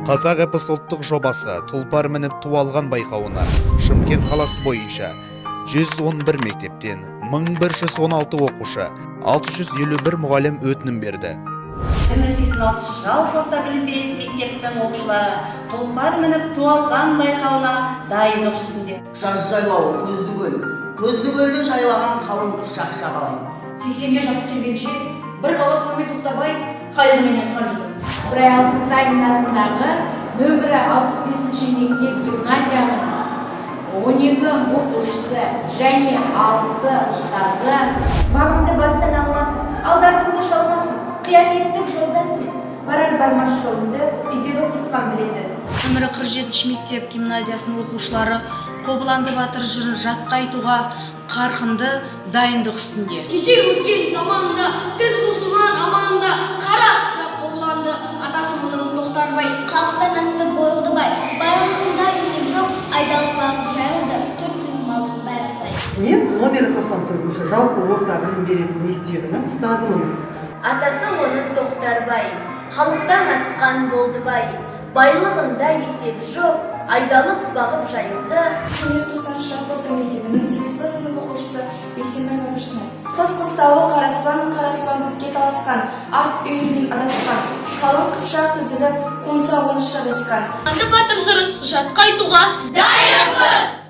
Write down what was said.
Қазақ эпос ұлттық жобасы тұлпар мініп туалған байқауына Шымкент қаласы бойынша 111 мектептен 1116 оқушы, 651 мұғалім өтінім берді. Нөмір 86 жалпы орта білім беретін мектептің оқушылары тұлпар мініп туалған байқауына дайындық үстінде. Жаз жайлауы көзді көлді жайлаған қалың қыпшақ шағалай. 80-ге жасы келгенше бір бала көрмей тоқтабай қайғыменен қан жұтты. Ыбырай Алтынсарин атындағы нөмірі 65-ші мектеп гимназияның 12 оқушысы және 6 ұстазы бағымды бастан алмасын, алдартымды шалмасын, қияметтік жолдасын, барар-бармас жолымды үйдегі құртқан біледі. Нөмірі 47-ші мектеп гимназиясының оқушылары Қобыланды батыр жырын жатқа айтуға қарқынды дайындық үстінде. Кеше өткен заманда дін мұсылман аманында қара ақсақ Қобыланды атасы мұның Тоқтарбай. Халықтан асты бойылдыбай, байлығында есеп жоқ, айдалып бағып жайылды, төрт малдың бәрі сай. Мен номері 94-ші жалпы орта білім беретін мектебінің ұстазымын. Атасы оның Тоқтарбай, халықтан асқан Болдыбай, байлығында есеп жоқ, айдалып бағып жайылды. Нөмір 90-шы жалпы орта мектебінің 8-ші сынып оқушысы Бейсенбай Батыршынай. Қыс-қыстауы қараспан көкке таласқан, ат үйірінен адасқан, қалың қыпшақ тізіліп, қонса қоныс шабысқан. Қобыланды батыр жырын жатқа айтуға дайынбыз.